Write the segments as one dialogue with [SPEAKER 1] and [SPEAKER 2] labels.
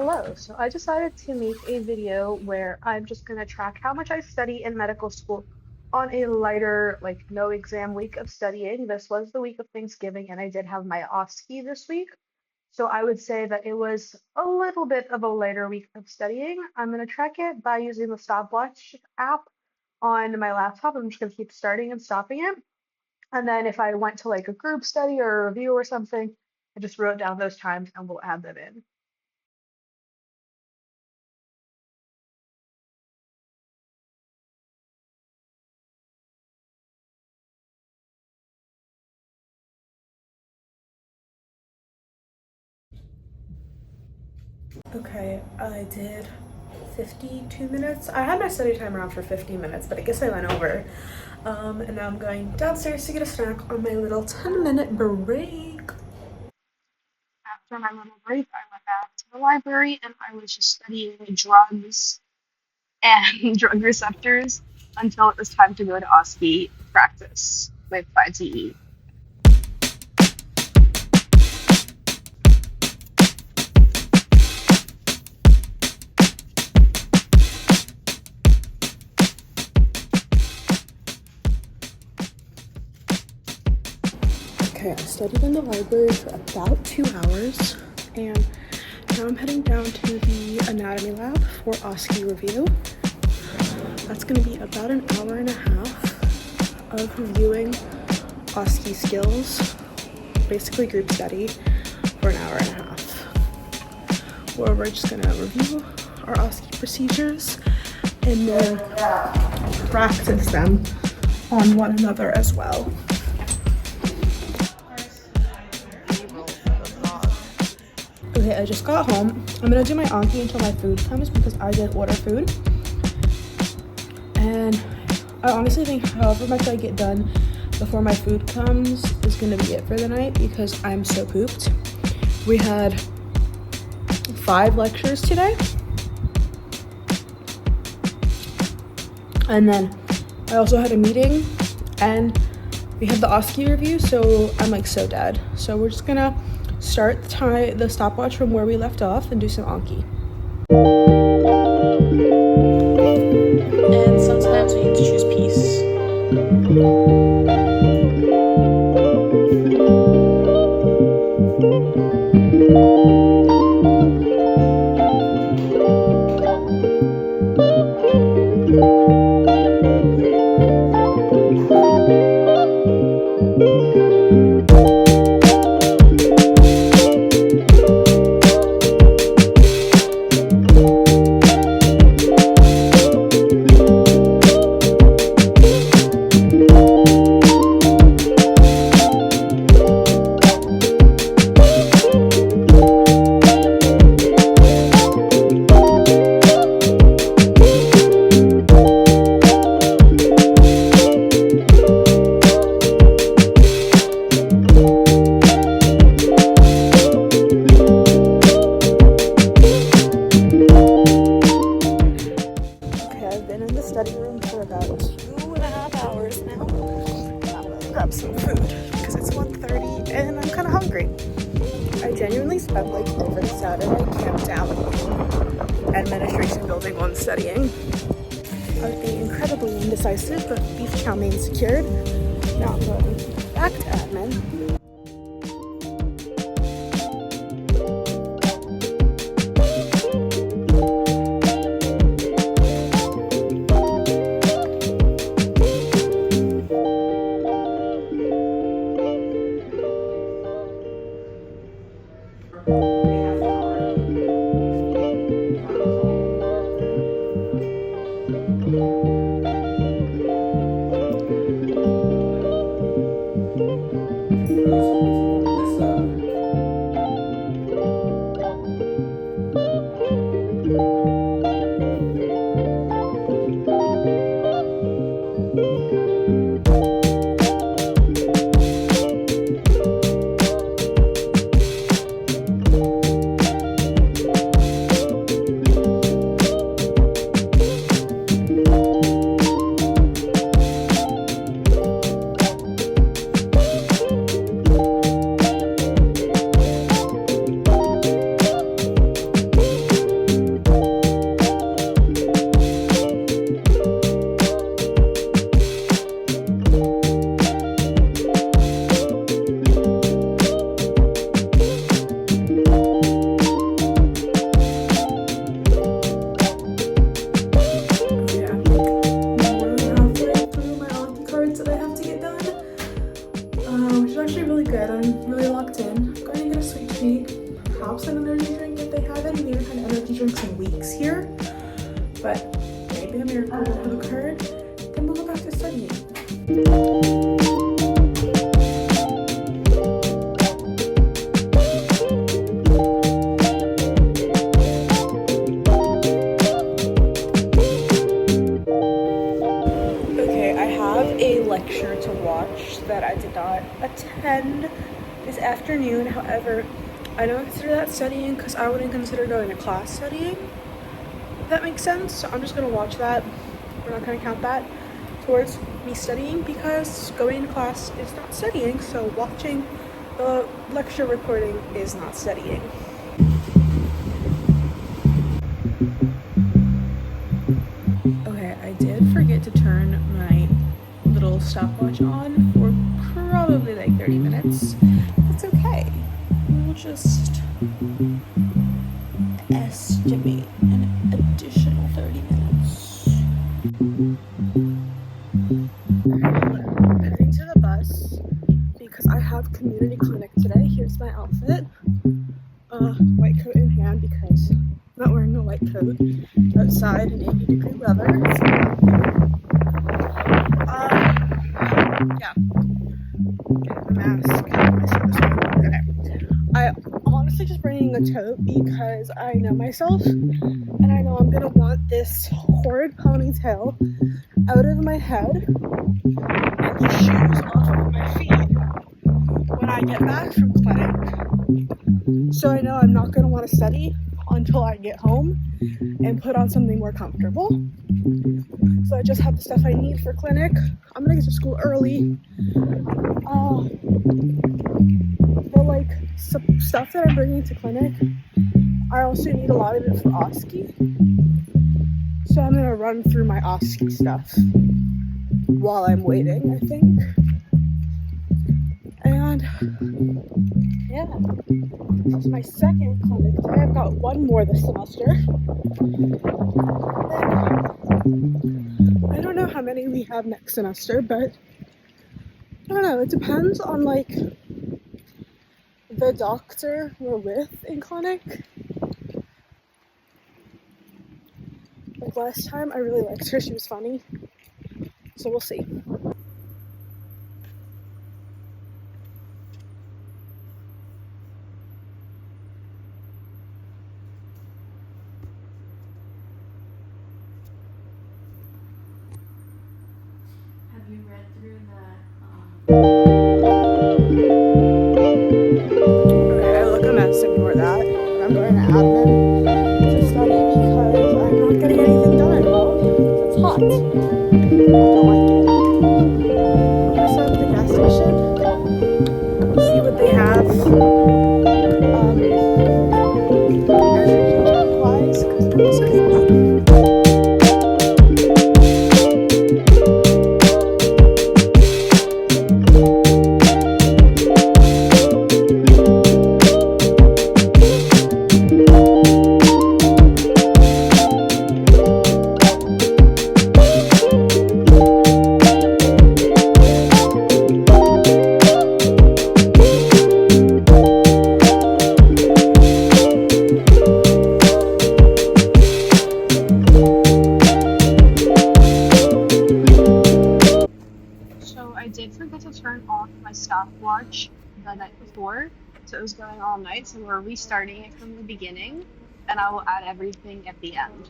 [SPEAKER 1] Hello. So I decided to make a video where I'm just going to track how much I study in medical school on a lighter, like no exam week of studying. This was the week of Thanksgiving, and I did have my OSCE this week. So I would say that it was a little bit of a lighter week of studying. I'm going to track it by using the stopwatch app on my laptop. I'm just going to keep starting and stopping it. And then if I went to like a group study or a review or something, I just wrote down those times and we'll add them in.
[SPEAKER 2] Okay, I did 52 minutes. I had my study timer on for 50 minutes, but I guess I went over. And now I'm going downstairs to get a snack on my little 10-minute break.
[SPEAKER 1] After my little break, I went back to the library and I was just studying drugs and drug receptors until it was time to go to OSCE practice with 5CE.
[SPEAKER 2] Okay, I studied in the library for about 2 hours, and now I'm heading down to the anatomy lab for OSCE review. That's going to be about an hour and a half of reviewing OSCE skills, basically group study, for an hour and a half, where we're just going to review our OSCE procedures and then practice them on one another as well. Okay, I just got home. I'm gonna do my Anki until my food comes because I did order food. And I honestly think however much I get done before my food comes is gonna be it for the night because I'm so pooped. We had 5 lectures today. And then I also had a meeting and we had the OSCE review, so I'm like so dead. So we're just gonna start the stopwatch from where we left off and do some Anki. And sometimes we need to choose peace. Study room for about 2.5 hours now. I'm gonna grab some food because it's 1:30 and I'm kind of hungry. I genuinely spent like every Saturday camped out administration building 1 studying. I was being incredibly indecisive, but beef chow mein secured. Now I'm going back to admin. actually have some energy drink if they have any. We haven't had energy drinks in weeks here, but maybe a miracle will have occurred. Then we'll go back to studying. Okay, I have a lecture to watch that I did not attend this afternoon. However, I don't consider that studying because I wouldn't consider going to class studying. If that makes sense. So I'm just gonna watch that. We're not gonna count that towards me studying because going to class is not studying. So watching the lecture recording is not studying. Okay, I did forget to turn my little stopwatch on for probably like 30 minutes. That's okay. We'll just estimate an additional 30 minutes. I'm heading to the bus because I have community clinic today. Here's my outfit. White coat in hand because I'm not wearing a white coat outside in 80-degree weather. Yeah. Get the mask. Okay. I'm honestly just bringing a tote because I know myself and I know I'm gonna want this horrid ponytail out of my head and the shoes off of my feet when I get back from clinic. So I know I'm not gonna want to study until I get home and put on something more comfortable. So I just have the stuff I need for clinic. I'm gonna get to school early. But like stuff that I'm bringing to clinic, I also need a lot of it for OSCE. So I'm gonna run through my OSCE stuff while I'm waiting, I think. And yeah, this is my second clinic day. I've got one more this semester. I don't know how many we have next semester, but I don't know, it depends on like the doctor we're with in clinic. Like last time I really liked her, she was funny. So we'll see.
[SPEAKER 3] Have you read through
[SPEAKER 2] Okay, I look a mess, ignore that. But I'm going to admin to study because I'm not getting anything done at all. It's hot. I don't like it. I'm gonna stop at the gas station, see what they have. Energy drink wise, because I'm sleepy.
[SPEAKER 1] Turn off my stopwatch the night before, so it was going all night, so we're restarting it from the beginning, and I will add everything at the end.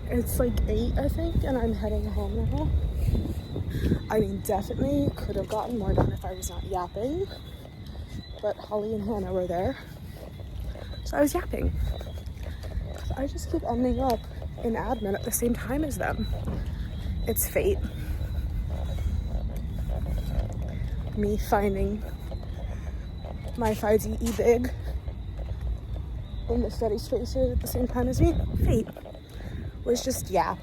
[SPEAKER 2] It's like 8, I think, and I'm heading home now. I mean, definitely could have gotten more done if I was not yapping, but Holly and Hannah were there. So I was yapping. I just keep ending up in admin at the same time as them. It's fate. Me finding my Phi E big in the study spaces at the same time as me. Fate was just yap.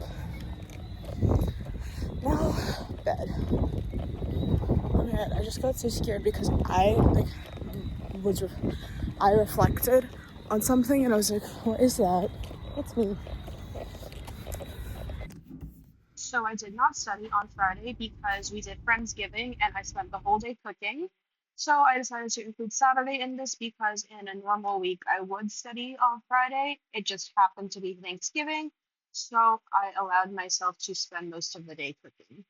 [SPEAKER 2] Now, bed. Oh my god, I just got so scared because I reflected on something and I was like, what is that? It's me.
[SPEAKER 1] So I did not study on Friday because we did Friendsgiving and I spent the whole day cooking. So I decided to include Saturday in this because in a normal week I would study on Friday. It just happened to be Thanksgiving. So I allowed myself to spend most of the day cooking.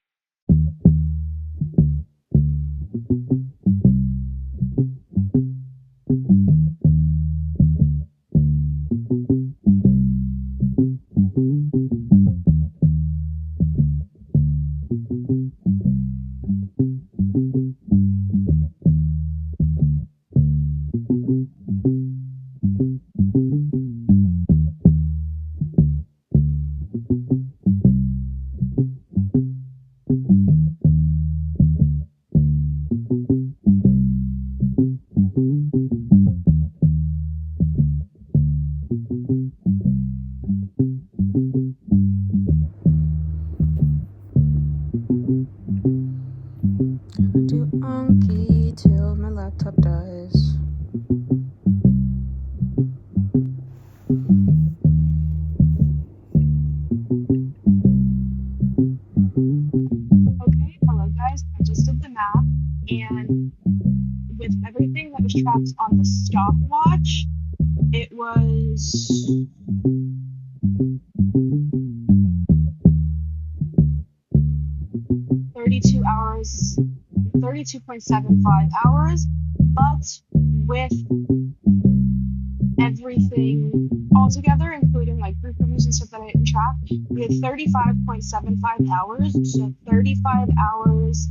[SPEAKER 2] Gonna do Anki till my laptop dies.
[SPEAKER 1] Okay, hello guys. I just did the math and with everything that was tracked on the stopwatch, it was 32 hours, 32.75 hours, but with everything all together, including like group reviews and stuff that I didn't track, we had 35.75 hours, so 35 hours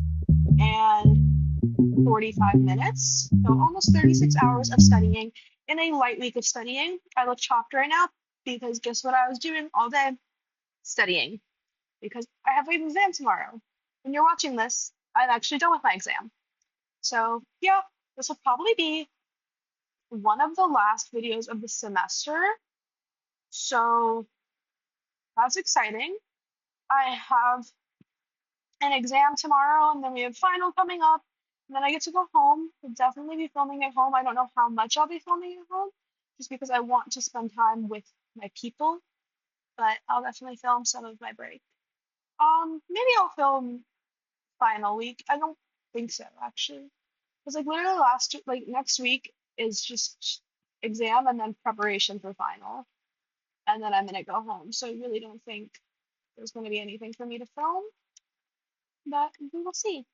[SPEAKER 1] and 45 minutes, so almost 36 hours of studying in a light week of studying. I look chopped right now because guess what I was doing all day? Studying because I have an exam tomorrow. When you're watching this, I'm actually done with my exam. So, yeah, this will probably be one of the last videos of the semester. So, that's exciting. I have an exam tomorrow, and then we have final coming up. And then I get to go home. I'll definitely be filming at home. I don't know how much I'll be filming at home, just because I want to spend time with my people. But I'll definitely film some of my break. Maybe I'll film final week. I don't think so, actually. Because like literally like next week is just exam and then preparation for final. And then I'm gonna go home. So I really don't think there's gonna be anything for me to film. But we will see.